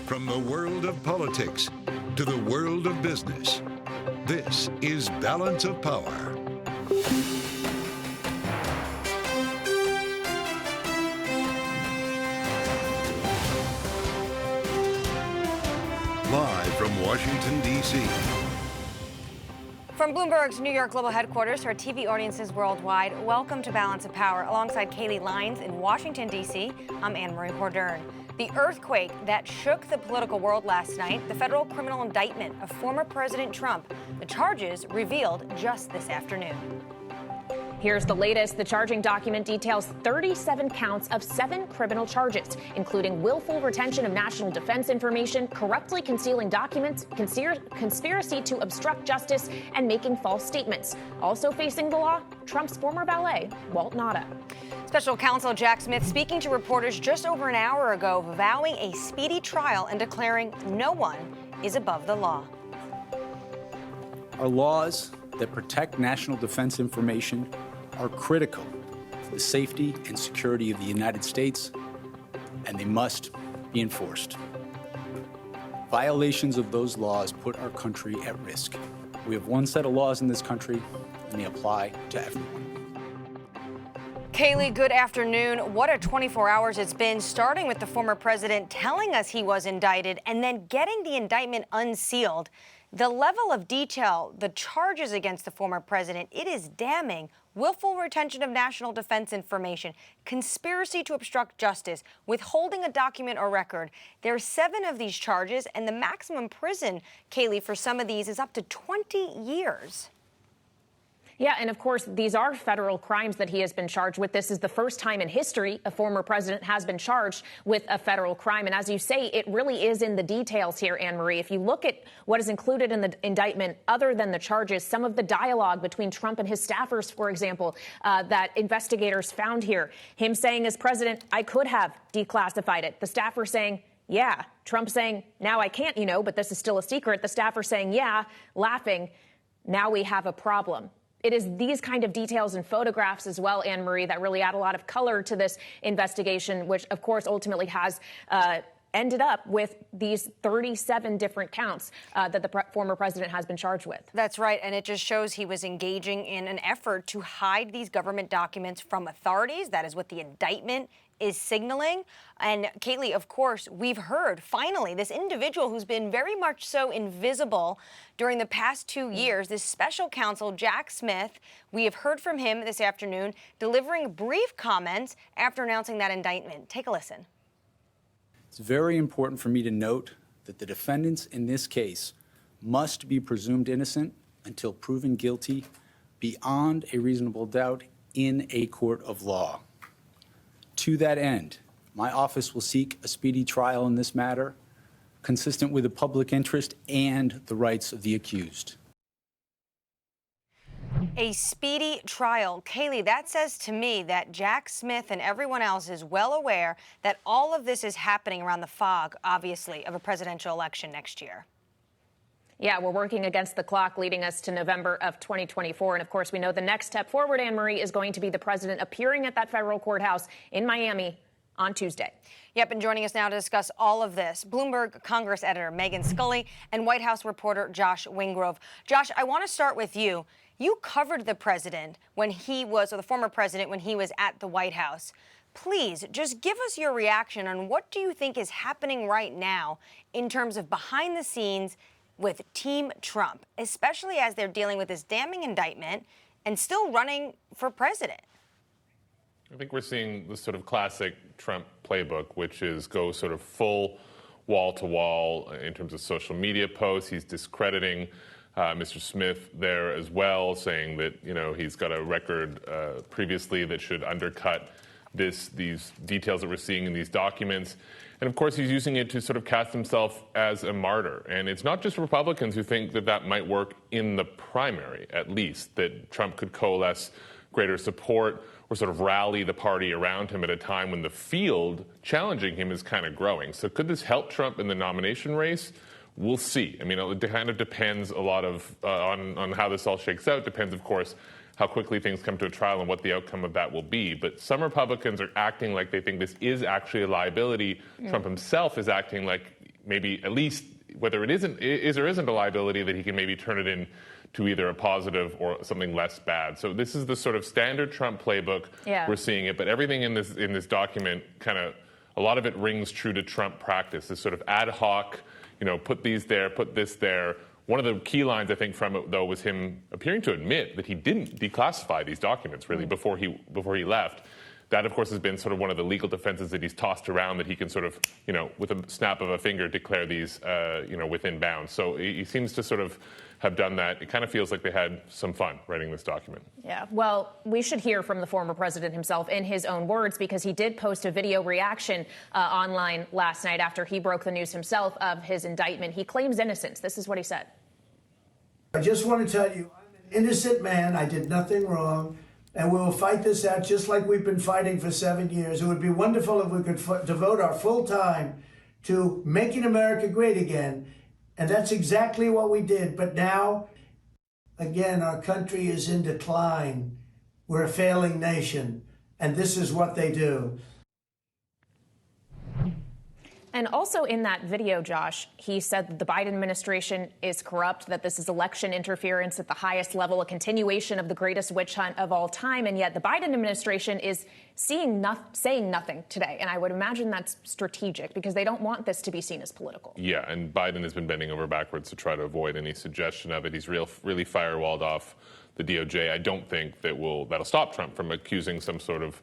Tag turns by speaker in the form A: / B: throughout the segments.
A: From the world of politics to the world of business, this is Balance of Power. Live from Washington, D.C.
B: From Bloomberg's New York global headquarters to our TV audiences worldwide, welcome to Balance of Power. Alongside Kaylee Lyons in Washington, D.C., I'm Anne-Marie Hordern. The earthquake that shook the political world last night, the federal criminal indictment of former President Trump, the charges revealed just this afternoon.
C: Here's the latest. The charging document details 37 counts of 7 criminal charges, including willful retention of national defense information, corruptly concealing documents, conspiracy to obstruct justice, and making false statements. Also facing the law, Trump's former valet, Walt Nauta.
B: Special counsel Jack Smith speaking to reporters just over an hour ago, vowing a speedy trial and declaring no one is above the law.
D: Our laws that protect national defense information are critical to the safety and security of the United States, and they must be enforced. Violations of those laws put our country at risk. We have one set of laws in this country, and they apply to everyone.
B: Kaylee, good afternoon. What a 24 hours it's been, starting with the former president telling us he was indicted and then getting the indictment unsealed. The level of detail, the charges against the former president, it is damning. Willful retention of national defense information, conspiracy to obstruct justice, withholding a document or record. There are 7 of these charges, and the maximum prison, Kaylee, for some of these is up to 20 years.
C: Yeah, and of course, these are federal crimes that he has been charged with. This is the first time in history a former president has been charged with a federal crime. And as you say, it really is in the details here, Anne-Marie. If you look at what is included in the indictment, other than the charges, some of the dialogue between Trump and his staffers, for example, that investigators found here, him saying as president, I could have declassified it. The staffer saying, yeah. Trump saying, now I can't, but this is still a secret. The staffer saying, yeah, laughing. Now we have a problem. It is these kind of details and photographs as well, Anne-Marie, that really add a lot of color to this investigation, which, of course, ultimately has ended up with these 37 different counts that the former president has been charged with.
B: That's right. And it just shows he was engaging in an effort to hide these government documents from authorities. That is what the indictment is signaling. And Kaylee, of course, we've heard finally this individual who's been very much so invisible during the past 2 years, this special counsel, Jack Smith. We have heard from him this afternoon, delivering brief comments after announcing that indictment. Take a listen.
D: It's very important for me to note that the defendants in this case must be presumed innocent until proven guilty beyond a reasonable doubt in a court of law. To that end, my office will seek a speedy trial in this matter, consistent with the public interest and the rights of the accused.
B: A speedy trial. Kaylee, that says to me that Jack Smith and everyone else is well aware that all of this is happening around the fog, obviously, of a presidential election next year.
C: Yeah, we're working against the clock, leading us to November of 2024. And of course, we know the next step forward, Anne-Marie, is going to be the president appearing at that federal courthouse in Miami on Tuesday.
B: Yep, and joining us now to discuss all of this, Bloomberg Congress editor Megan Scully and White House reporter Josh Wingrove. Josh, I want to start with you. You covered the president when he was, or the former president, when he was at the White House. Please, just give us your reaction on what do you think is happening right now in terms of behind the scenes with Team Trump, especially as they're dealing with this damning indictment and still running for president.
E: I think we're seeing the sort of classic Trump playbook, which is go sort of full wall to wall in terms of social media posts. He's discrediting Mr. Smith there as well, saying that, he's got a record previously that should undercut these details that we're seeing in these documents. And of course, he's using it to sort of cast himself as a martyr. And it's not just Republicans who think that that might work in the primary, at least, that Trump could coalesce greater support or sort of rally the party around him at a time when the field challenging him is kind of growing. So could this help Trump in the nomination race? We'll see. I mean, it kind of depends a lot of on how this all shakes out. Depends, of course, how quickly things come to a trial and what the outcome of that will be. But some Republicans are acting like they think this is actually a liability. Trump himself is acting like maybe at least whether it is or isn't a liability, that he can maybe turn it in to either a positive or something less bad. So this is the sort of standard Trump playbook.
C: Yeah.
E: We're seeing it, but everything in this document kind of, a lot of it rings true to Trump practice. This sort of ad hoc, put these there, put this there. One of the key lines, I think, from it, though, was him appearing to admit that he didn't declassify these documents, really, before he left. That, of course, has been sort of one of the legal defenses that he's tossed around, that he can sort of, with a snap of a finger, declare these, within bounds. So he seems to sort of have done that. It kind of feels like they had some fun writing this document.
C: Yeah, well, we should hear from the former president himself in his own words, because he did post a video reaction online last night after he broke the news himself of his indictment. He claims innocence. This is what he said.
F: I just want to tell you, I'm an innocent man. I did nothing wrong. And we will fight this out just like we've been fighting for 7 years. It would be wonderful if we could devote our full time to making America great again. And that's exactly what we did. But now, again, our country is in decline. We're a failing nation. And this is what they do.
C: And also in that video, Josh, he said that the Biden administration is corrupt, that this is election interference at the highest level, a continuation of the greatest witch hunt of all time. And yet the Biden administration is saying nothing today. And I would imagine that's strategic, because they don't want this to be seen as political.
E: Yeah, and Biden has been bending over backwards to try to avoid any suggestion of it. He's really firewalled off the DOJ. I don't think that'll stop Trump from accusing some sort of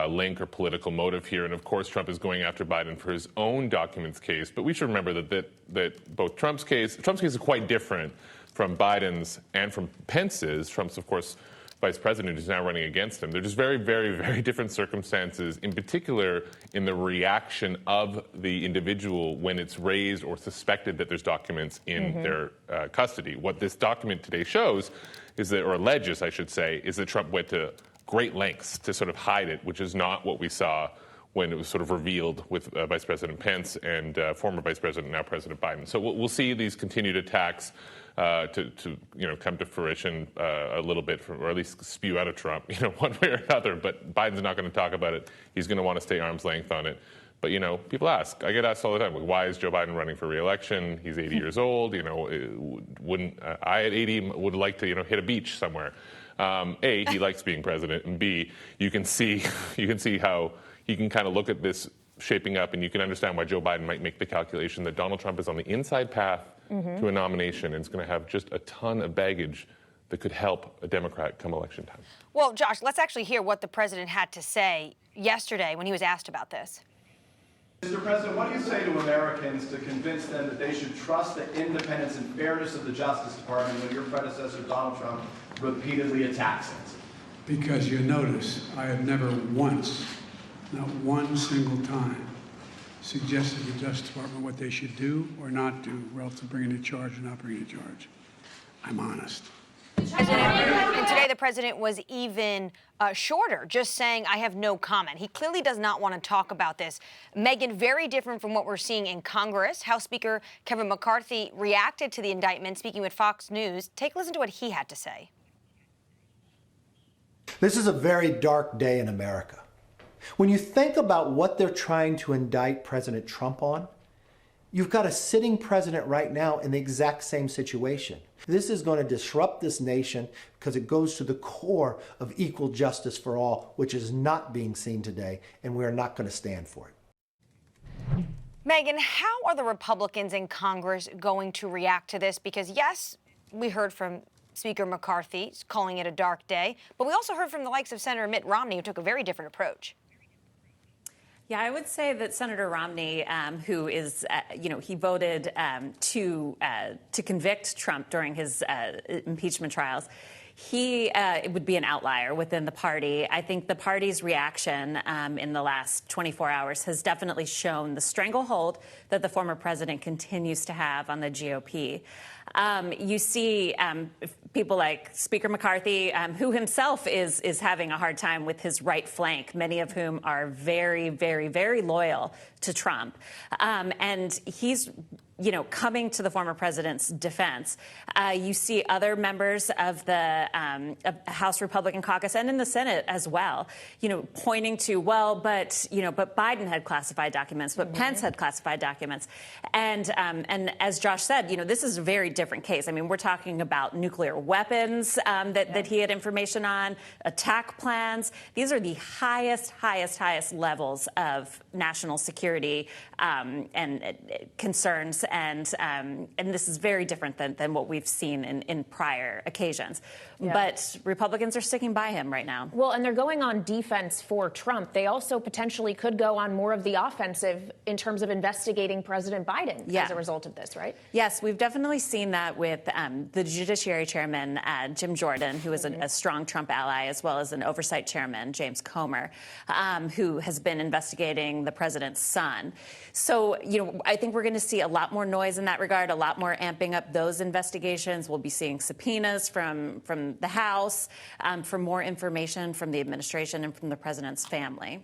E: link or political motive here. And of course, Trump is going after Biden for his own documents case. But we should remember that both Trump's case is quite different from Biden's and from Pence's. Trump's, of course, vice president, who's now running against him. They're just very, very, very different circumstances, in particular in the reaction of the individual when it's raised or suspected that there's documents in their custody. What this document today shows is that, or alleges, I should say, is that Trump went to great lengths to sort of hide it, which is not what we saw when it was sort of revealed with Vice President Pence and former Vice President, now President Biden. So we'll see these continued attacks to come to fruition a little bit, or at least spew out of Trump, one way or another. But Biden's not going to talk about it. He's going to want to stay arm's length on it. But, people ask. I get asked all the time, why is Joe Biden running for re-election? He's 80 years old. Wouldn't I at 80 would like to, hit a beach somewhere. A, he likes being president, and B, you can see how he can kind of look at this shaping up, and you can understand why Joe Biden might make the calculation that Donald Trump is on the inside path to a nomination, and is going to have just a ton of baggage that could help a Democrat come election time.
B: Well, Josh, let's actually hear what the president had to say yesterday when he was asked about this.
G: Mr. President, what do you say to Americans to convince them that they should trust the independence and fairness of the Justice Department when your predecessor, Donald Trump, repeatedly attacks it?
H: Because you notice, I have never once, not one single time, suggested to the Justice Department what they should do or not do relative to bringing a charge or not bringing a charge. I'm honest.
B: And today the president was even shorter, just saying, I have no comment. He clearly does not want to talk about this. Megyn, very different from what we're seeing in Congress. House Speaker Kevin McCarthy reacted to the indictment, speaking with Fox News. Take a listen to what he had to say.
I: This is a very dark day in America. When you think about what they're trying to indict President Trump on, you've got a sitting president right now in the exact same situation. This is going to disrupt this nation because it goes to the core of equal justice for all, which is not being seen today, and we are not going to stand for it.
B: Megyn, how are the Republicans in Congress going to react to this? Because, yes, we heard from Speaker McCarthy calling it a dark day, but we also heard from the likes of Senator Mitt Romney, who took a very different approach.
J: Yeah, I would say that Senator Romney, who is, he voted to convict Trump during his impeachment trials. It would be an outlier within the party. I think the party's reaction in the last 24 hours has definitely shown the stranglehold that the former president continues to have on the GOP. You see people like Speaker McCarthy, who himself is having a hard time with his right flank, many of whom are very, very, very loyal to Trump. And he's coming to the former president's defense. You see other members of the House Republican caucus and in the Senate as well, pointing to, but Biden had classified documents, but Pence had classified documents. And as Josh said, this is a very different case. I mean, we're talking about nuclear weapons that he had information on, attack plans. These are the highest levels of national security and concerns. And this is very different than what we've seen in prior occasions. Yeah. But Republicans are sticking by him right now.
C: Well, and they're going on defense for Trump. They also potentially could go on more of the offensive in terms of investigating President Biden as a result of this, right?
J: Yes, we've definitely seen that with the Judiciary Chairman, Jim Jordan, who is a strong Trump ally, as well as an Oversight Chairman, James Comer, who has been investigating the president's son. So, I think we're going to see a lot more noise in that regard, a lot more amping up those investigations. We'll be seeing subpoenas from the House for more information from the administration and from the president's family.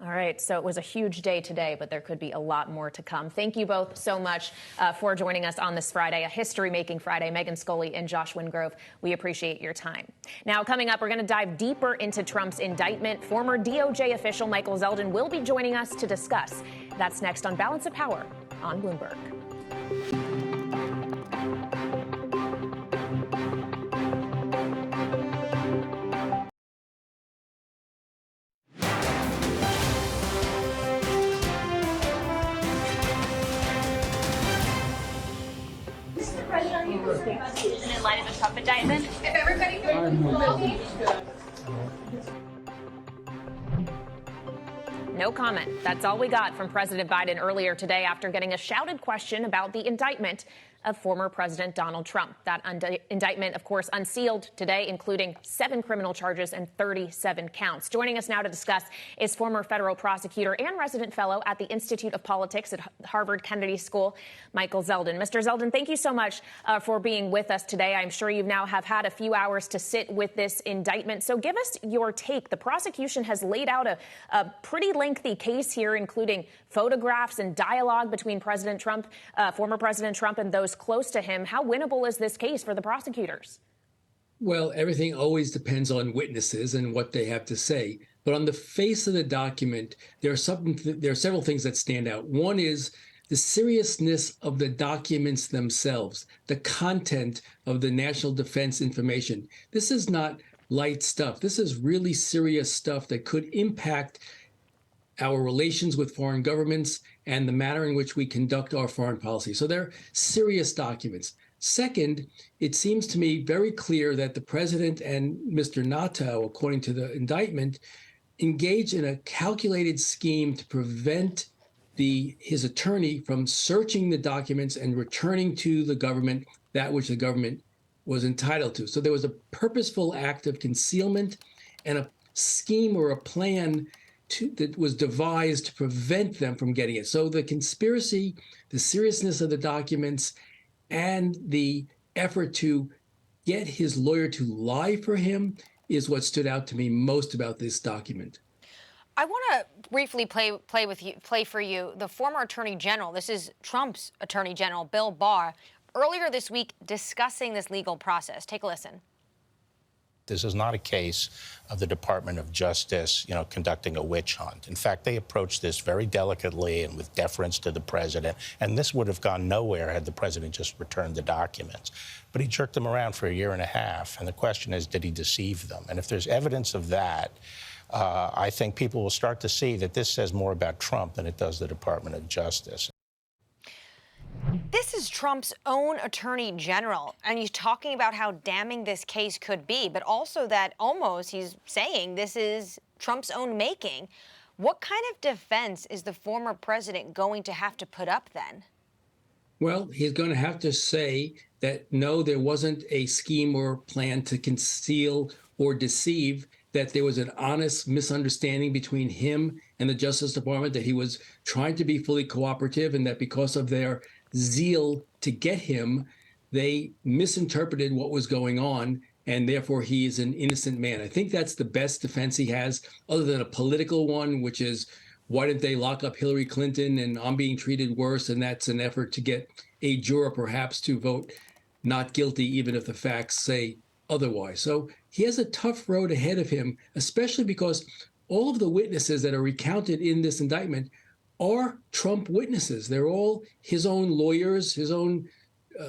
C: All right, so it was a huge day today, but there could be a lot more to come. Thank you both so much for joining us on this Friday, a history-making Friday. Megan Scully and Josh Wingrove, we appreciate your time. Now, coming up, we're going to dive deeper into Trump's indictment. Former DOJ official Michael Zeldin will be joining us to discuss. That's next on Balance of Power on Bloomberg.
K: In light of the Trump indictment? If everybody
C: No comment. That's all we got from President Biden earlier today after getting a shouted question about the indictment of former President Donald Trump. That indictment, of course, unsealed today, including 7 criminal charges and 37 counts. Joining us now to discuss is former federal prosecutor and resident fellow at the Institute of Politics at Harvard Kennedy School, Michael Zeldin. Mr. Zeldin, thank you so much for being with us today. I'm sure you now have had a few hours to sit with this indictment. So give us your take. The prosecution has laid out a pretty lengthy case here, including photographs and dialogue between President Trump, former President Trump, and those close to him. How winnable is this case for the prosecutors?
L: Well, everything always depends on witnesses and what they have to say. But on the face of the document, there are several things that stand out. One is the seriousness of the documents themselves, the content of the national defense information. This is not light stuff. This is really serious stuff that could impact our relations with foreign governments and the manner in which we conduct our foreign policy. So they're serious documents. Second, it seems to me very clear that the president and Mr. Nato, according to the indictment, engaged in a calculated scheme to prevent his attorney from searching the documents and returning to the government that which the government was entitled to. So there was a purposeful act of concealment and a scheme or a plan that was devised to prevent them from getting it. So the conspiracy, the seriousness of the documents, and the effort to get his lawyer to lie for him is what stood out to me most about this document.
B: I want to briefly play for you the former Attorney General. This is Trump's Attorney General, Bill Barr, earlier this week discussing this legal process. Take a listen.
M: This is not a case of the Department of Justice, conducting a witch hunt. In fact, they approached this very delicately and with deference to the president, and this would have gone nowhere had the president just returned the documents. But he jerked them around for a year and a half, and the question is, did he deceive them? And if there's evidence of that, I think people will start to see that this says more about Trump than it does the Department of Justice.
B: This is Trump's own attorney general, and he's talking about how damning this case could be, but also that he's saying this is Trump's own making. What kind of defense is the former president going to have to put up then?
L: Well, he's going to have to say that, no, there wasn't a scheme or plan to conceal or deceive, that there was an honest misunderstanding between him and the Justice Department, that he was trying to be fully cooperative, and that because of their zeal to get him, they misinterpreted what was going on, and therefore he is an innocent man. I think that's the best defense he has, other than a political one, which is, why didn't they lock up Hillary Clinton, and I'm being treated worse, and that's an effort to get a juror perhaps to vote not guilty, even if the facts say otherwise. So he has a tough road ahead of him, especially because all of the witnesses that are recounted in this indictment are Trump witnesses. They're all his own lawyers, his own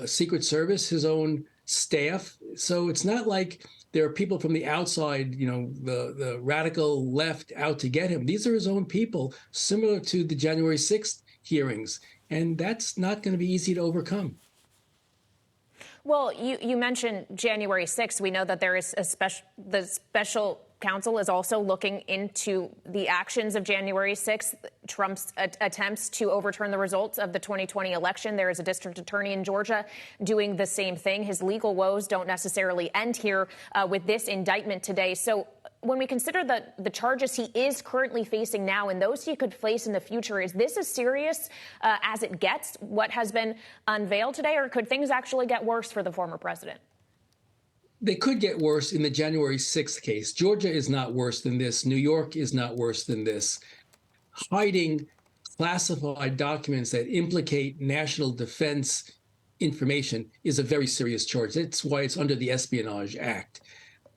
L: Secret Service, his own staff. So it's not like there are people from the outside, the radical left out to get him. These are his own people, similar to the January 6th hearings. And that's not going to be easy to overcome.
C: Well, you mentioned January 6th. We know that there is the special counsel is also looking into the actions of January 6th, Trump's attempts to overturn the results of the 2020 election. There is a district attorney in Georgia doing the same thing. His legal woes don't necessarily end here with this indictment today. So when we consider the charges he is currently facing now and those he could face in the future, is this as serious as it gets, what has been unveiled today, or could things actually get worse for the former president?
L: They could get worse in the January 6th case. Georgia is not worse than this. New York is not worse than this. Hiding classified documents that implicate national defense information is a very serious charge. That's why it's under the Espionage Act.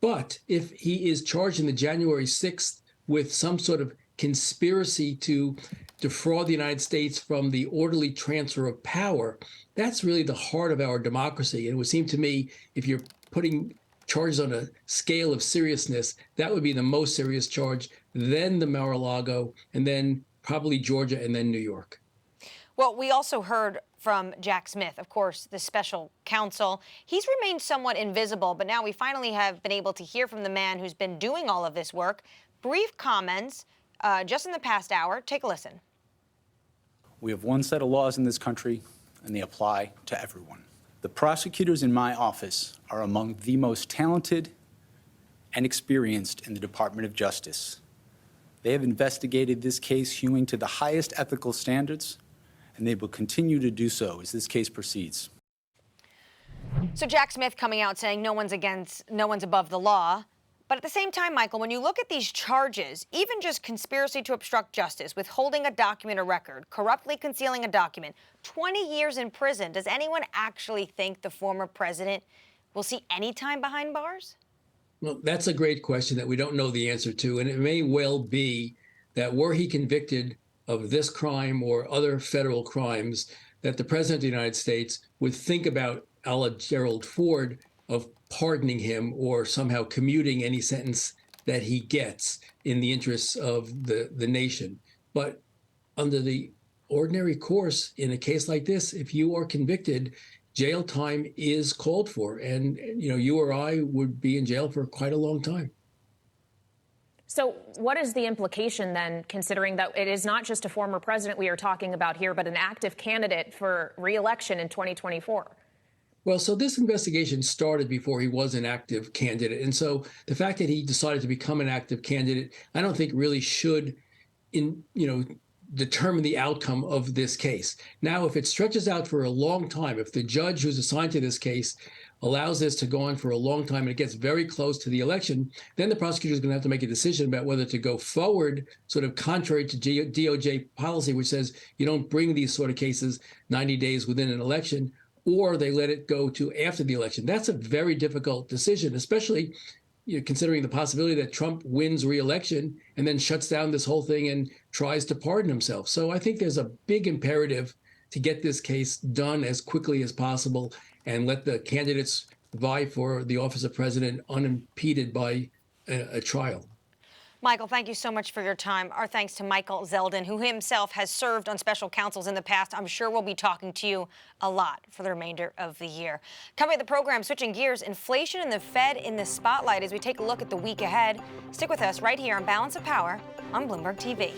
L: But if he is charged in the January 6th with some sort of conspiracy to defraud the United States from the orderly transfer of power, that's really the heart of our democracy. And it would seem to me, if you're putting charges on a scale of seriousness, that would be the most serious charge, then the Mar-a-Lago, and then probably Georgia, and then New York.
B: Well, we also heard from Jack Smith, of course, the special counsel. He's remained somewhat invisible, but now we finally have been able to hear from the man who's been doing all of this work. Brief comments just in the past hour. Take a listen.
D: We have one set of laws in this country, and they apply to everyone. The prosecutors in my office are among the most talented and experienced in the Department of Justice. They have investigated this case hewing to the highest ethical standards, and they will continue to do so as this case proceeds.
B: So Jack Smith coming out saying no one's above the law. But at the same time, Michael, when you look at these charges, even just conspiracy to obstruct justice, withholding a document or record, corruptly concealing a document, 20 years in prison, does anyone actually think the former president will see any time behind bars?
L: Well, that's a great question that we don't know the answer to. And it may well be that were he convicted of this crime or other federal crimes, that the president of the United States would think about, a la Gerald Ford, of pardoning him or somehow commuting any sentence that he gets in the interests of the nation. But under the ordinary course, in a case like this, if you are convicted, jail time is called for. And, you or I would be in jail for quite a long time.
C: So what is the implication then, considering that it is not just a former president we are talking about here, but an active candidate for re-election in 2024?
L: Well, so this investigation started before he was an active candidate. And so the fact that he decided to become an active candidate, I don't think really should, determine the outcome of this case. Now, if it stretches out for a long time, if the judge who's assigned to this case allows this to go on for a long time and it gets very close to the election, then the prosecutor is going to have to make a decision about whether to go forward, sort of contrary to DOJ policy, which says you don't bring these sort of cases 90 days within an election, or they let it go to after the election. That's a very difficult decision, especially considering the possibility that Trump wins re-election and then shuts down this whole thing and tries to pardon himself. So I think there's a big imperative to get this case done as quickly as possible and let the candidates vie for the office of president unimpeded by a trial.
B: Michael, thank you so much for your time. Our thanks to Michael Zeldin, who himself has served on special counsels in the past. I'm sure we'll be talking to you a lot for the remainder of the year. Coming at the program, switching gears, inflation and the Fed in the spotlight as we take a look at the week ahead. Stick with us right here on Balance of Power on Bloomberg TV.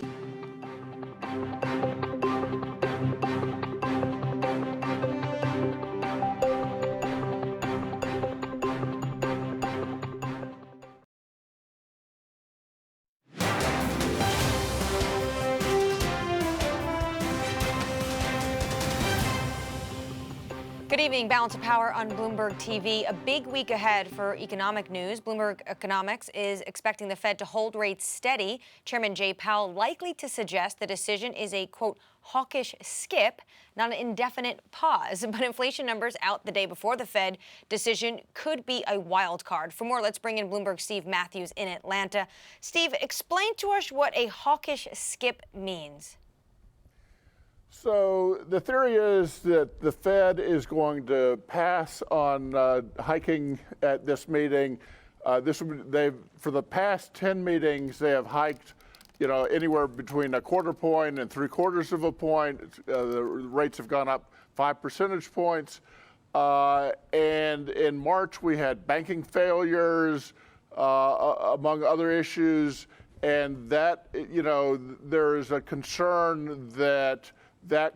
B: Good evening, Balance of Power on Bloomberg TV. A big week ahead for economic news. Bloomberg Economics is expecting the Fed to hold rates steady. Chairman Jay Powell likely to suggest the decision is a, quote, hawkish skip, not an indefinite pause. But inflation numbers out the day before the Fed decision could be a wild card. For more, let's bring in Bloomberg's Steve Matthews in Atlanta. Steve, explain to us what a hawkish skip means.
N: So the theory is that the Fed is going to pass on hiking at this meeting. For the past 10 meetings, they have hiked, anywhere between a quarter point and 3/4 of a point. The rates have gone up 5 percentage points. And in March, we had banking failures, among other issues. And that, there is a concern that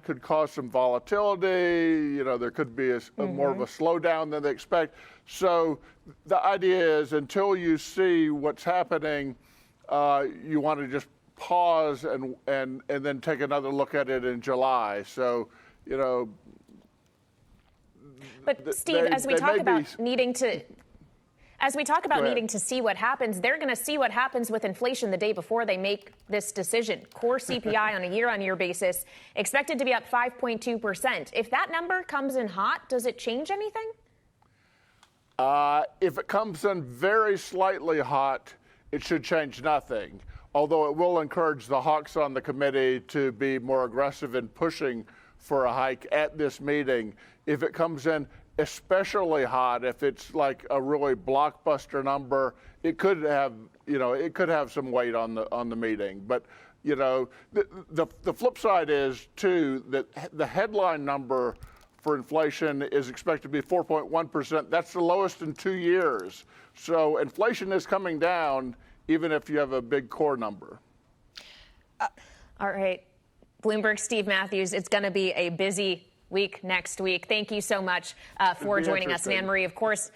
N: could cause some volatility. There could be more of a slowdown than they expect. So the idea is until you see what's happening, you want to just pause and then take another look at it in July. So,
C: But Steve, as we talk about needing to see what happens, they're going to see what happens with inflation the day before they make this decision. Core CPI on a year-on-year basis expected to be up 5.2%. If that number comes in hot, does it change anything?
N: If it comes in very slightly hot, it should change nothing. Although it will encourage the hawks on the committee to be more aggressive in pushing for a hike at this meeting. If it comes in especially hot, if it's like a really blockbuster number, it could have some weight on the meeting. But the flip side is too that the headline number for inflation is expected to be 4.1%. That's the lowest in 2 years. So inflation is coming down, even if you have a big core number.
C: All right, Bloomberg Steve Matthews. It's going to be a busy week next week. Thank you so much for joining us. And Anne-Marie, of course,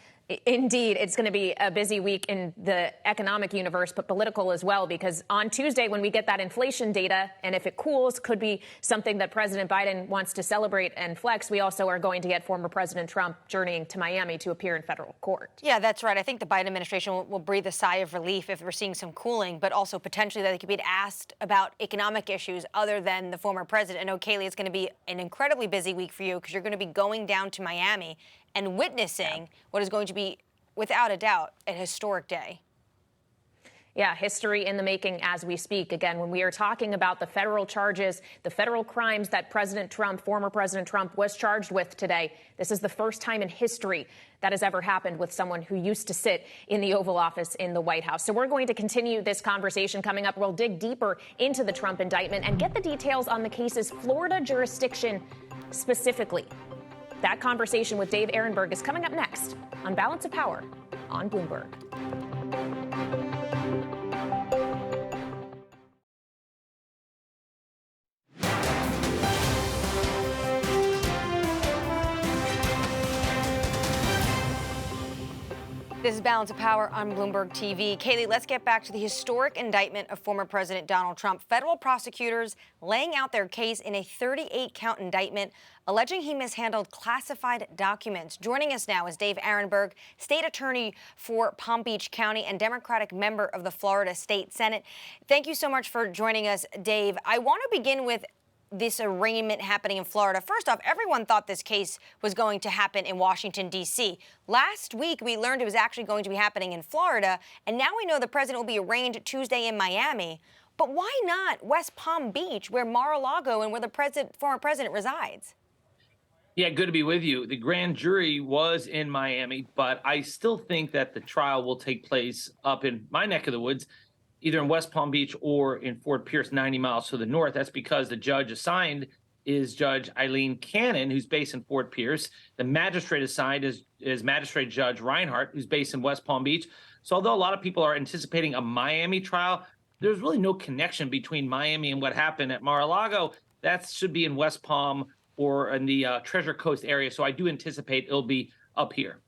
C: indeed, it's going to be a busy week in the economic universe, but political as well, because on Tuesday, when we get that inflation data, and if it cools, could be something that President Biden wants to celebrate and flex. We also are going to get former President Trump journeying to Miami to appear in federal court. Yeah, that's right. I think the Biden administration will breathe a sigh of relief if we're seeing some cooling, but also potentially that they could be asked about economic issues other than the former president. I know, Kaylee, it's going to be an incredibly busy week for you because you're going to be going down to Miami and witnessing what is going to be, without a doubt, a historic day. Yeah, history in the making as we speak. Again, when we are talking about the federal charges, the federal crimes that former President Trump was charged with today, this is the first time in history that has ever happened with someone who used to sit in the Oval Office in the White House. So we're going to continue this conversation coming up. We'll dig deeper into the Trump indictment and get the details on the case's Florida jurisdiction specifically. That conversation with Dave Aronberg is coming up next on Balance of Power on Bloomberg. This is Balance of Power on Bloomberg TV. Kaylee, let's get back to the historic indictment of former President Donald Trump. Federal prosecutors laying out their case in a 38-count indictment alleging he mishandled classified documents. Joining us now is Dave Aronberg, state attorney for Palm Beach County and Democratic member of the Florida State Senate. Thank you so much for joining us, Dave. I want to begin with this arraignment happening in Florida. First off, everyone thought this case was going to happen in Washington, D.C. Last week, we learned it was actually going to be happening in Florida, and now we know the president will be arraigned Tuesday in Miami. But why not West Palm Beach, where Mar-a-Lago and where the former president resides?
O: Yeah, good to be with you. The grand jury was in Miami, but I still think that the trial will take place up in my neck of the woods, either in West Palm Beach or in Fort Pierce, 90 miles to the north. That's because the judge assigned is Judge Eileen Cannon, who's based in Fort Pierce. The magistrate assigned is Magistrate Judge Reinhart, who's based in West Palm Beach. So although a lot of people are anticipating a Miami trial, there's really no connection between Miami and what happened at Mar-a-Lago. That should be in West Palm or in the Treasure Coast area. So I do anticipate it'll be up here.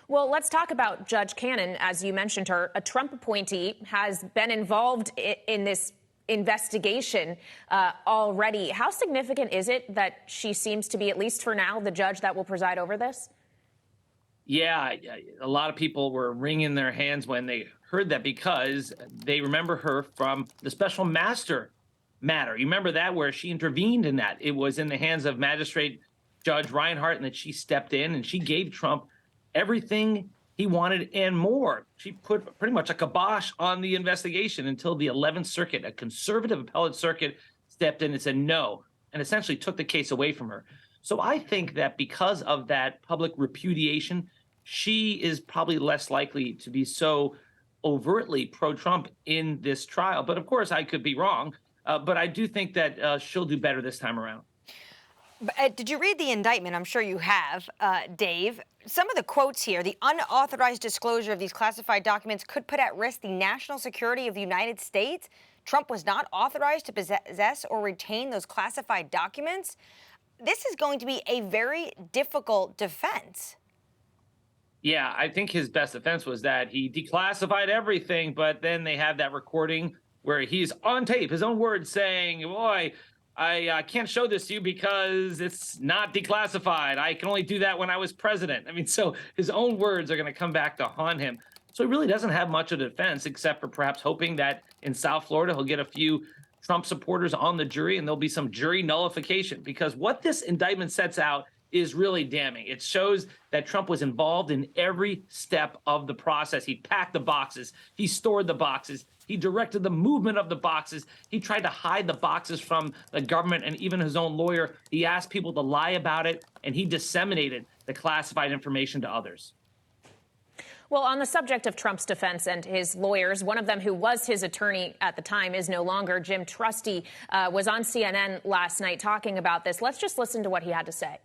C: Well, let's talk about Judge Cannon. As you mentioned her, a Trump appointee has been involved in this investigation already. How significant is it that she seems to be, at least for now, the judge that will preside over this?
O: Yeah, a lot of people were wringing their hands when they heard that because they remember her from the special master matter. You remember that, where she intervened in that? It was in the hands of Magistrate Judge Reinhardt, and that she stepped in and she gave Trump everything he wanted and more. She put pretty much a kibosh on the investigation until the 11th Circuit, a conservative appellate circuit, stepped in and said no, and essentially took the case away from her. So I think that because of that public repudiation, she is probably less likely to be so overtly pro-Trump in this trial. But of course, I could be wrong. But I do think that she'll do better this time around.
B: Did you read the indictment? I'm sure you have, Dave. Some of the quotes here: the unauthorized disclosure of these classified documents could put at risk the national security of the United States. Trump was not authorized to possess or retain those classified documents. This is going to be a very difficult defense.
O: Yeah, I think his best defense was that he declassified everything, but then they have that recording where he's on tape, his own words, saying, boy, I can't show this to you because it's not declassified. I can only do that when I was president. I mean, so his own words are going to come back to haunt him. So he really doesn't have much of a defense, except for perhaps hoping that in South Florida he'll get a few Trump supporters on the jury and there'll be some jury nullification. Because what this indictment sets out is really damning. It shows that Trump was involved in every step of the process. He packed the boxes. He stored the boxes. He directed the movement of the boxes. He tried to hide the boxes from the government and even his own lawyer. He asked people to lie about it, and he disseminated the classified information to others.
C: Well, on the subject of Trump's defense and his lawyers, one of them who was his attorney at the time is no longer. Jim Trusty was on CNN last night talking about this. Let's just listen to what he had to say.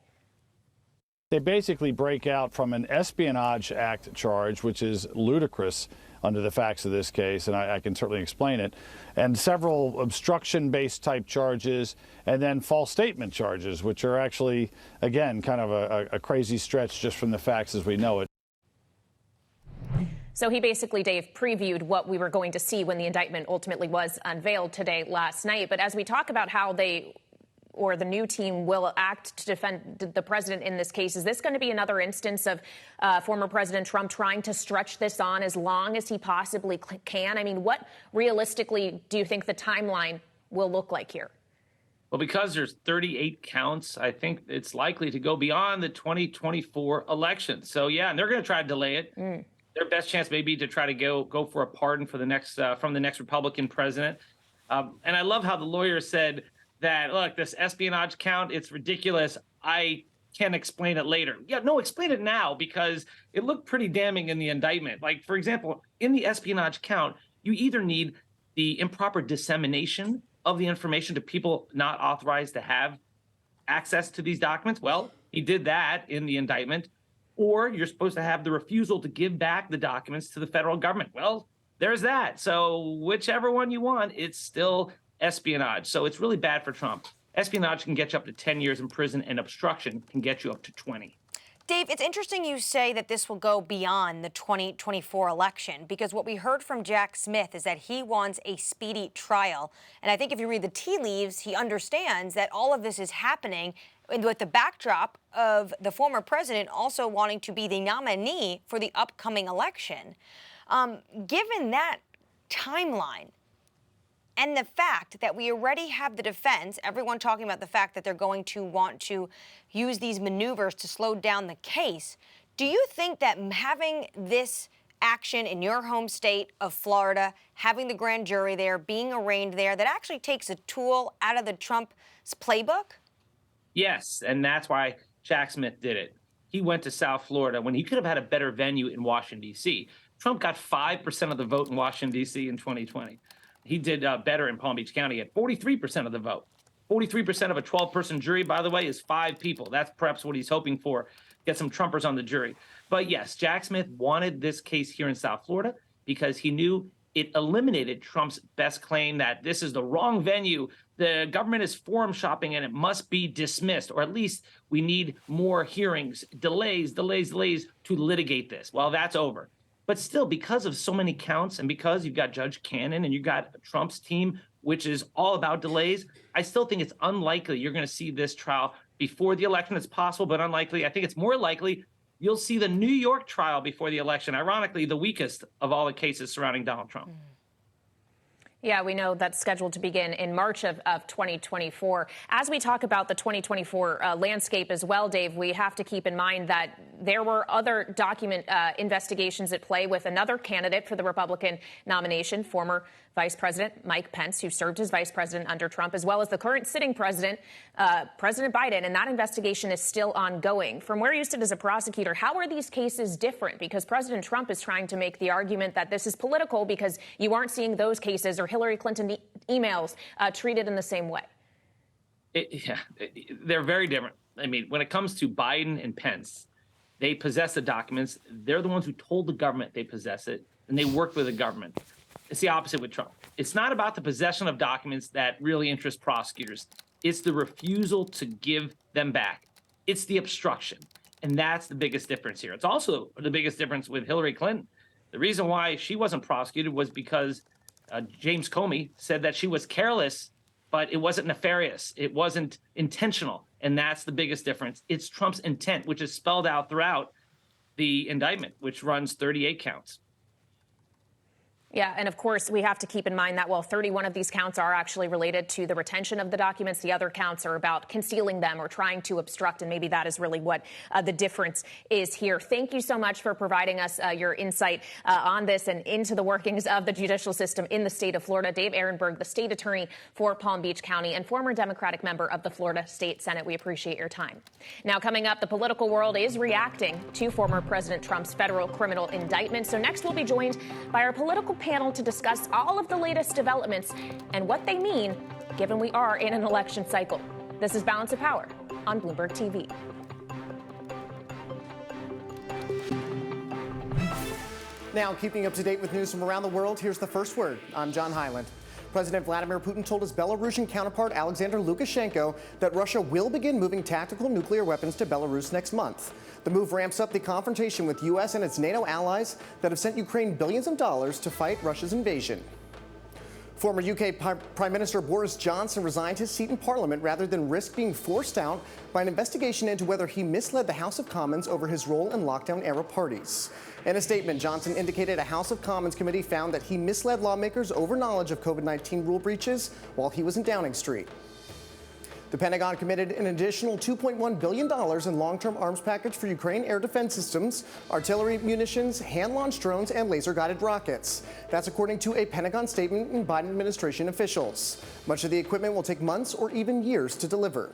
P: They basically break out from an Espionage Act charge, which is ludicrous under the facts of this case, and I can certainly explain it, and several obstruction-based type charges, and then false statement charges, which are actually, again, kind of a crazy stretch just from the facts as we know it.
C: So he basically, Dave, previewed what we were going to see when the indictment ultimately was unveiled today last night. But as we talk about how they or the new team will act to defend the president in this case, is this going to be another instance of former President Trump trying to stretch this on as long as he possibly can? I mean, what realistically do you think the timeline will look like here?
O: Well, because there's 38 counts, I think it's likely to go beyond the 2024 election. So, yeah, and they're going to try to delay it. Their best chance may be to try to go for a pardon for the next from the next Republican president. And I love how the lawyer said that, look, this espionage count, it's ridiculous. I can explain it later. Yeah, no, explain it now, because it looked pretty damning in the indictment. Like, for example, in the espionage count, you either need the improper dissemination of the information to people not authorized to have access to these documents. Well, he did that in the indictment. Or you're supposed to have the refusal to give back the documents to the federal government. Well, there's that. So whichever one you want, it's still espionage. So it's really bad for Trump. Espionage can get you up to 10 years in prison, and obstruction can get you up to 20.
B: Dave, it's interesting you say that this will go beyond the 2024 election, because what we heard from Jack Smith is that he wants a speedy trial. And I think if you read the tea leaves, he understands that all of this is happening with the backdrop of the former president also wanting to be the nominee for the upcoming election. Given that timeline, and the fact that we already have the defense, everyone talking about the fact that they're going to want to use these maneuvers to slow down the case, do you think that having this action in your home state of Florida, having the grand jury there, being arraigned there, that actually takes a tool out of the Trump's playbook?
O: Yes, and that's why Jack Smith did it. He went to South Florida when he could have had a better venue in Washington, D.C. Trump got 5% of the vote in Washington, D.C. in 2020. He did better in Palm Beach County at 43% of the vote. 43% of a 12-person jury, by the way, is 5 people. That's perhaps what he's hoping for, get some Trumpers on the jury. But yes, Jack Smith wanted this case here in South Florida because he knew it eliminated Trump's best claim that this is the wrong venue, the government is forum shopping, and it must be dismissed, or at least we need more hearings, delays to litigate this. Well, that's over. But still, because of so many counts and because you've got Judge Cannon and you've got Trump's team which is all about delays, I still think it's unlikely you're going to see this trial before the election. It's possible, but unlikely. I think it's more likely you'll see the New York trial before the election, ironically, the weakest of all the cases surrounding Donald Trump.
C: Yeah, we know that's scheduled to begin in March of 2024. As we talk about the 2024 landscape as well, Dave, we have to keep in mind that there were other document investigations at play with another candidate for the Republican nomination, former Vice President Mike Pence, who served as vice president under Trump, as well as the current sitting president, President Biden. And that investigation is still ongoing. From where you sit as a prosecutor, how are these cases different? Because President Trump is trying to make the argument that this is political because you aren't seeing those cases or Hillary Clinton emails treated in the same way.
O: They're very different. I mean, when it comes to Biden and Pence, they possess the documents. They're the ones who told the government they possess it, and they worked with the government. It's the opposite with Trump. It's not about the possession of documents that really interest prosecutors. It's the refusal to give them back. It's the obstruction. And that's the biggest difference here. It's also the biggest difference with Hillary Clinton. The reason why she wasn't prosecuted was because James Comey said that she was careless, but it wasn't nefarious. It wasn't intentional. And that's the biggest difference. It's Trump's intent, which is spelled out throughout the indictment, which runs 38 counts.
C: Yeah, and of course, we have to keep in mind that while 31 of these counts are actually related to the retention of the documents, the other counts are about concealing them or trying to obstruct, and maybe that is really what the difference is here. Thank you so much for providing us your insight on this and into the workings of the judicial system in the state of Florida. Dave Aronberg, the state attorney for Palm Beach County and former Democratic member of the Florida State Senate. We appreciate your time. Now, coming up, the political world is reacting to former President Trump's federal criminal indictment. So next, we'll be joined by our political panel to discuss all of the latest developments and what they mean, given we are in an election cycle. This is Balance of Power on Bloomberg TV.
Q: Now, keeping up to date with news from around the world, here's the first word. I'm John Hyland. President Vladimir Putin told his Belarusian counterpart Alexander Lukashenko that Russia will begin moving tactical nuclear weapons to Belarus next month. The move ramps up the confrontation with U.S. and its NATO allies that have sent Ukraine billions of dollars to fight Russia's invasion. Former UK Prime Minister Boris Johnson resigned his seat in Parliament rather than risk being forced out by an investigation into whether he misled the House of Commons over his role in lockdown-era parties. In a statement, Johnson indicated a House of Commons committee found that he misled lawmakers over knowledge of COVID-19 rule breaches while he was in Downing Street. The Pentagon committed an additional $2.1 billion in long-term arms package for Ukraine air defense systems, artillery munitions, hand-launched drones, and laser-guided rockets. That's according to a Pentagon statement in Biden administration officials. Much of the equipment will take months or even years to deliver.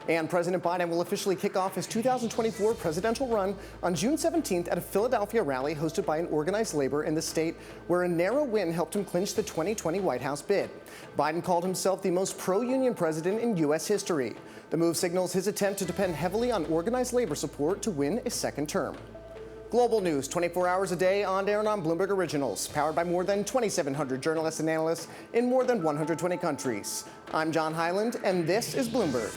Q: And President Biden will officially kick off his 2024 presidential run on June 17th at a Philadelphia rally hosted by an organized labor in the state, where a narrow win helped him clinch the 2020 White House bid. Biden called himself the most pro-union president in U.S. history. The move signals his attempt to depend heavily on organized labor support to win a second term. Global news 24 hours a day on air and on Bloomberg Originals, powered by more than 2,700 journalists and analysts in more than 120 countries. I'm John Hyland, and this is Bloomberg.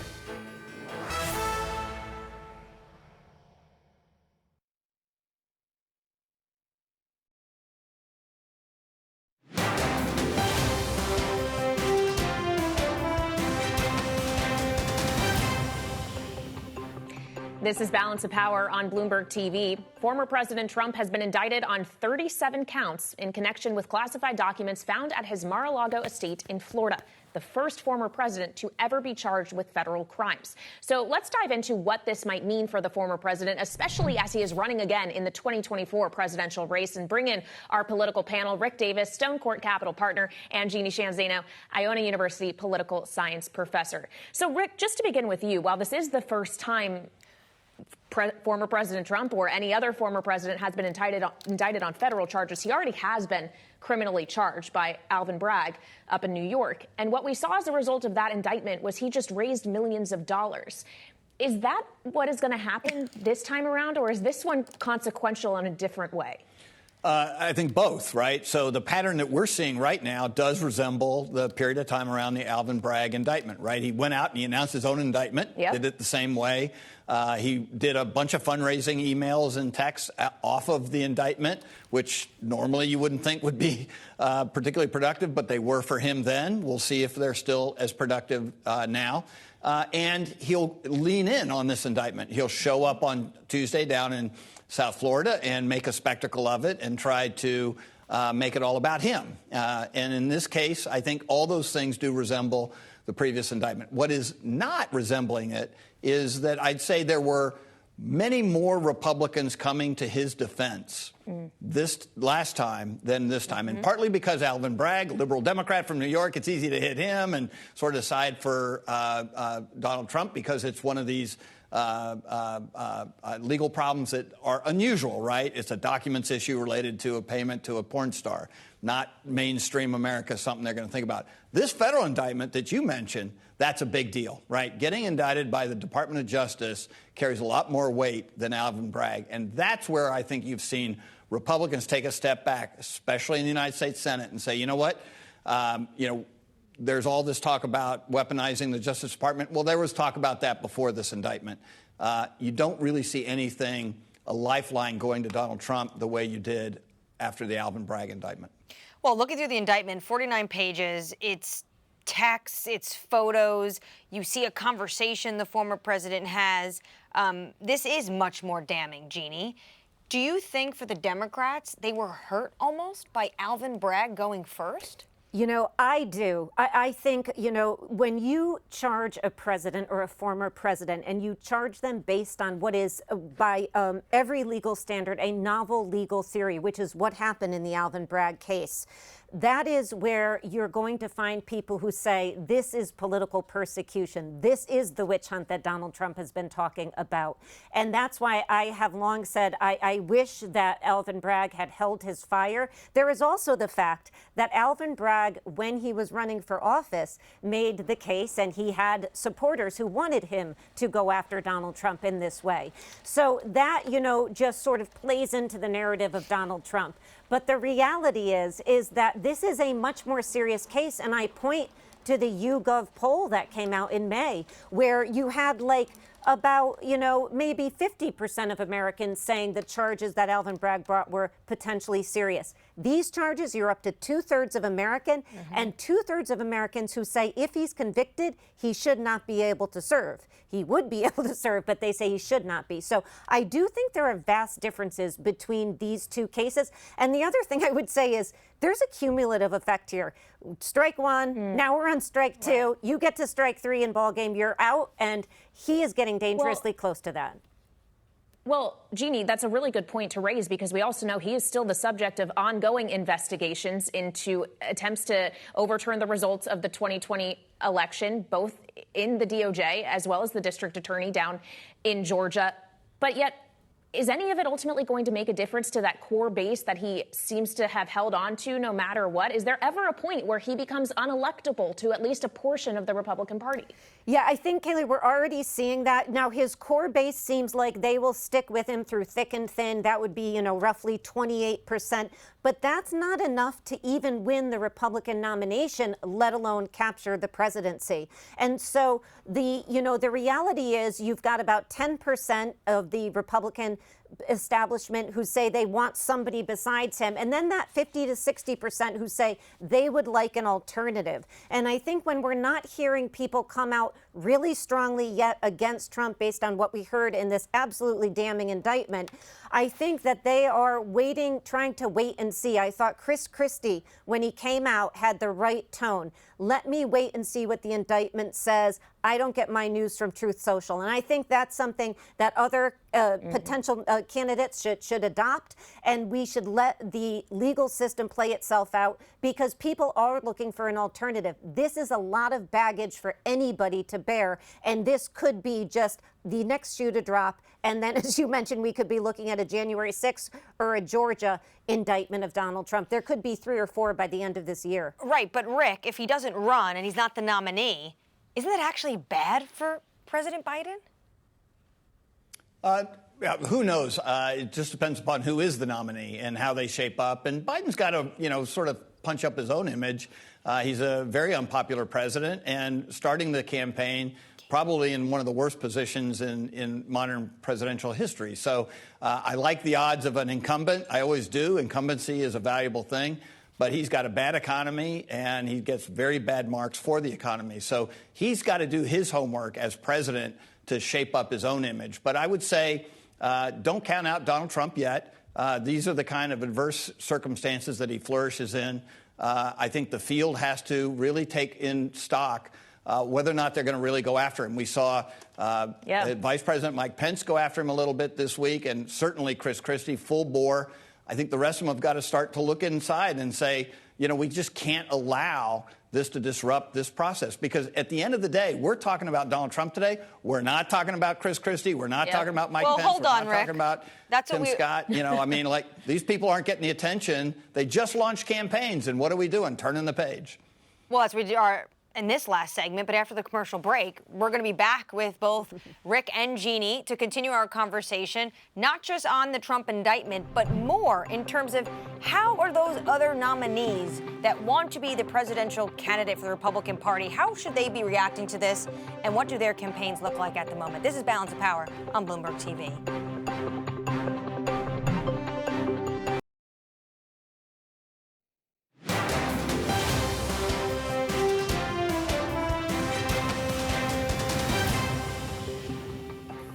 C: This is Balance of Power on Bloomberg TV. Former President Trump has been indicted on 37 counts in connection with classified documents found at his Mar-a-Lago estate in Florida, the first former president to ever be charged with federal crimes. So let's dive into what this might mean for the former president, especially as he is running again in the 2024 presidential race, and bring in our political panel, Rick Davis, Stone Court Capital partner, and Jeannie Shanzano, Iona University political science professor. So Rick, just to begin with you, while this is the first time former President Trump or any other former president has been indicted on federal charges, he already has been criminally charged by Alvin Bragg up in New York. And what we saw as a result of that indictment was he just raised millions of dollars. Is that what is going to happen this time around, or is this one consequential in a different way?
R: I think both, right? So the pattern that we're seeing right now does resemble the period of time around the Alvin Bragg indictment, right? He went out and he announced his own indictment, did it the same way. He did a bunch of fundraising emails and texts off of the indictment, which normally you wouldn't think would be particularly productive, but they were for him then. We'll see if they're still as productive now. And he'll lean in on this indictment. He'll show up on Tuesday down in South Florida and make a spectacle of it and try to make it all about him. And in this case, I think all those things do resemble the previous indictment. What is not resembling it is that I'd say there were many more Republicans coming to his defense this last time than this time, and partly because Alvin Bragg, liberal Democrat from New York, it's easy to hit him and sort of side for Donald Trump because it's one of these legal problems that are unusual, right? It's a documents issue related to a payment to a porn star, not mainstream America, something they're going to think about. This federal indictment that you mentioned, that's a big deal, right? Getting indicted by the Department of Justice carries a lot more weight than Alvin Bragg. And that's where I think you've seen Republicans take a step back, especially in the United States Senate, and say, you know what? There's all this talk about weaponizing the Justice Department. Well, there was talk about that before this indictment. You don't really see anything, a lifeline going to Donald Trump the way you did after the Alvin Bragg indictment.
B: Well, looking through the indictment, 49 pages, it's texts, it's photos. You see a conversation the former president has. This is much more damning, Jeannie. Do you think for the Democrats, they were hurt almost by Alvin Bragg going first?
S: You know, I do. I think, you know, when you charge a president or a former president and you charge them based on what is, by every legal standard, a novel legal theory, which is what happened in the Alvin Bragg case, that is where you're going to find people who say this is political persecution. This is the witch hunt that Donald Trump has been talking about. And that's why I have long said I wish that Alvin Bragg had held his fire. There is also the fact that Alvin Bragg, when he was running for office, made the case, and he had supporters who wanted him to go after Donald Trump in this way. So that, you know, just sort of plays into the narrative of Donald Trump. But the reality is that this is a much more serious case. And I point to the YouGov poll that came out in May, where you had like about, you know, maybe 50% of Americans saying the charges that Alvin Bragg brought were potentially serious. These charges, you're up to 2/3 of American and 2/3 of Americans who say if he's convicted, he should not be able to serve. He would be able to serve, but they say he should not be. So I do think there are vast differences between these two cases. And the other thing I would say is there's a cumulative effect here. Strike one, now we're on strike two. Right. You get to strike three in ballgame, you're out, and he is getting dangerously close to that.
C: Well, Jeannie, that's a really good point to raise because we also know he is still the subject of ongoing investigations into attempts to overturn the results of the 2020 election, both in the DOJ as well as the district attorney down in Georgia. But yet, is any of it ultimately going to make a difference to that core base that he seems to have held on to no matter what? Is there ever a point where he becomes unelectable to at least a portion of the Republican Party?
S: Yeah, I think, Kayleigh, we're already seeing that. Now, his core base seems like they will stick with him through thick and thin. That would be, you know, roughly 28%. But that's not enough to even win the Republican nomination, let alone capture the presidency. And so the reality is you've got about 10% of the Republican establishment who say they want somebody besides him, and then that 50 to 60% who say they would like an alternative. And I think when we're not hearing people come out really strongly yet against Trump based on what we heard in this absolutely damning indictment, I think that they are waiting, trying to wait and see. I thought Chris Christie, when he came out, had the right tone. Let me wait and see what the indictment says. I don't get my news from Truth Social. And I think that's something that other potential candidates should adopt. And we should let the legal system play itself out because people are looking for an alternative. This is a lot of baggage for anybody to bear. And this could be just the next shoe to drop. And then, as you mentioned, we could be looking at a January 6th or a Georgia indictment of Donald Trump. There could be 3 or 4 by the end of this year.
B: Right. But Rick, if he doesn't run and he's not the nominee, isn't that actually bad for President Biden?
R: Who knows? It just depends upon who is the nominee and how they shape up. And Biden's got to, sort of punch up his own image. He's a very unpopular president, and starting the campaign probably in one of the worst positions in modern presidential history. So I like the odds of an incumbent. I always do. Incumbency is a valuable thing. But he's got a bad economy, and he gets very bad marks for the economy. So he's got to do his homework as president to shape up his own image. But I would say don't count out Donald Trump yet. These are the kind of adverse circumstances that he flourishes in. I think the field has to really take in stock whether or not they're going to really go after him. We saw Vice President Mike Pence go after him a little bit this week, and certainly Chris Christie, full bore. I think the rest of them have got to start to look inside and say, you know, we just can't allow this to disrupt this process. Because at the end of the day, we're talking about Donald Trump today. We're not talking about Chris Christie. We're not talking about Mike Pence.
B: Hold on,
R: we're not
B: Rick.
R: talking about
B: That's
R: Tim Scott. You know, I mean, like, these people aren't getting the attention. They just launched campaigns. And what are we doing? Turning the page.
B: Well, as we are in this last segment, but after the commercial break, we're going to be back with both Rick and Jeannie to continue our conversation, not just on the Trump indictment, but more in terms of how are those other nominees that want to be the presidential candidate for the Republican Party, how should they be reacting to this, and what do their campaigns look like at the moment? This is Balance of Power on Bloomberg TV.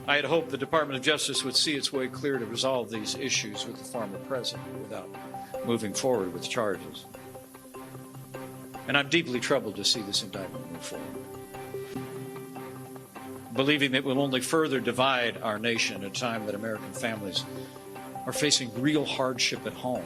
T: I had hoped the Department of Justice would see its way clear to resolve these issues with the former president without moving forward with charges. And I'm deeply troubled to see this indictment move forward, believing that it will only further divide our nation at a time that American families are facing real hardship at home.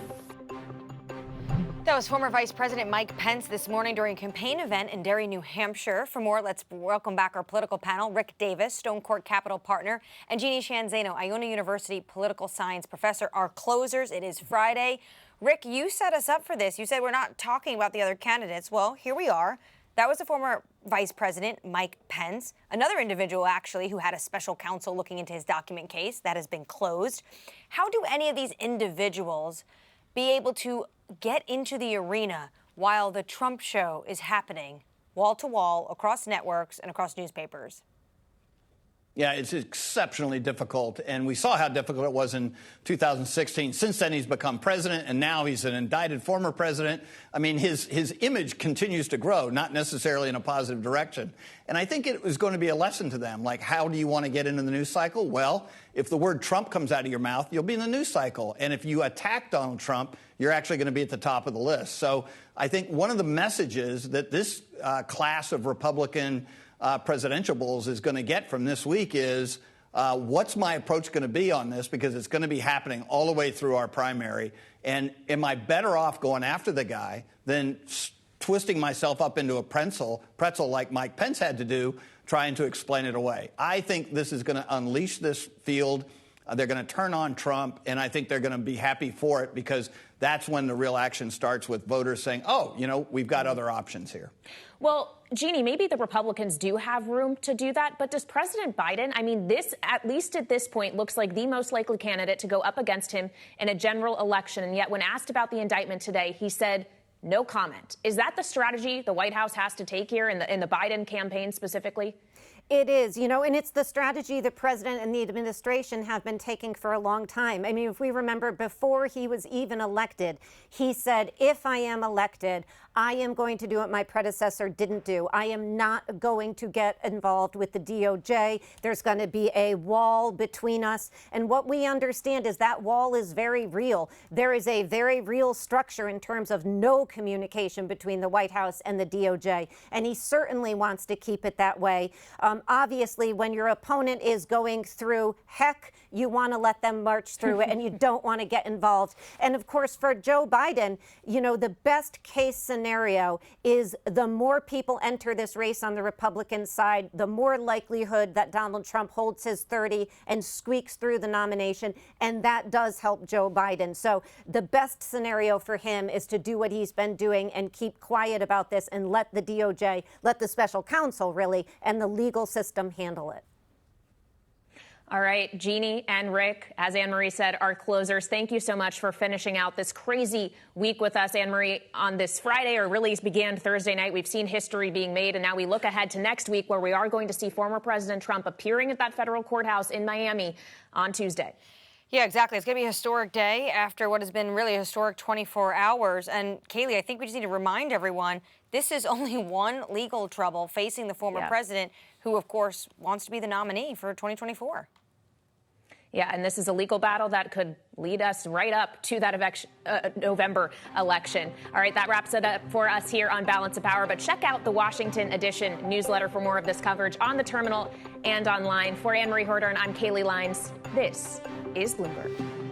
B: That was former Vice President Mike Pence this morning during a campaign event in Derry, New Hampshire. For more, let's welcome back our political panel, Rick Davis, Stone Court Capital Partner, and Jeannie Shanzano, Iona University political science professor. Our closers, it is Friday. Rick, you set us up for this. You said we're not talking about the other candidates. Well, here we are. That was the former Vice President Mike Pence, another individual actually who had a special counsel looking into his document case that has been closed. How do any of these individuals be able to get into the arena while the Trump show is happening wall to wall across networks and across newspapers?
R: Yeah, it's exceptionally difficult, and we saw how difficult it was in 2016. Since then, he's become president, and now he's an indicted former president. I mean, his image continues to grow, not necessarily in a positive direction. And I think it was going to be a lesson to them, like, how do you want to get into the news cycle? Well, if the word Trump comes out of your mouth, you'll be in the news cycle. And if you attack Donald Trump, you're actually going to be at the top of the list. So I think one of the messages that this class of Republican presidentiables is going to get from this week is what's my approach going to be on this, because it's going to be happening all the way through our primary. And am I better off going after the guy than twisting myself up into a pretzel like Mike Pence had to do, trying to explain it away? I think this is going to unleash this field. They're going to turn on Trump, and I think they're going to be happy for it, because that's when the real action starts, with voters saying, oh, you know, we've got other options here.
C: Well, Jeannie, maybe the Republicans do have room to do that, but does President Biden, I mean, this, at least at this point, looks like the most likely candidate to go up against him in a general election, and yet when asked about the indictment today, he said no comment. Is that the strategy the White House has to take here in the Biden campaign specifically?
S: It is, you know, and it's the strategy the president and the administration have been taking for a long time. I mean, if we remember, before he was even elected, he said, if I am elected, I am going to do what my predecessor didn't do. I am not going to get involved with the DOJ. There's going to be a wall between us. And what we understand is that wall is very real. There is a very real structure in terms of no communication between the White House and the DOJ. And he certainly wants to keep it that way. Obviously, when your opponent is going through heck, you want to let them march through it, and you don't want to get involved. And of course, for Joe Biden, you know, the best case scenario is the more people enter this race on the Republican side, the more likelihood that Donald Trump holds his 30 and squeaks through the nomination. And that does help Joe Biden. So the best scenario for him is to do what he's been doing and keep quiet about this and let the DOJ, let the special counsel really, and the legal system handle it.
C: All right, Jeannie and Rick, as Anne-Marie said, our closers, thank you so much for finishing out this crazy week with us. Anne-Marie, on this Friday, or really began Thursday night, we've seen history being made, and now we look ahead to next week where we are going to see former President Trump appearing at that federal courthouse in Miami on Tuesday.
B: Yeah, exactly. It's going to be a historic day after what has been really a historic 24 hours. And Kaylee, I think we just need to remind everyone, this is only one legal trouble facing the former president, who, of course, wants to be the nominee for 2024.
C: Yeah, and this is a legal battle that could lead us right up to that November election. All right, that wraps it up for us here on Balance of Power. But check out the Washington Edition newsletter for more of this coverage on the terminal and online. For Anne-Marie Horder, and I'm Kaylee Lines. This is Bloomberg.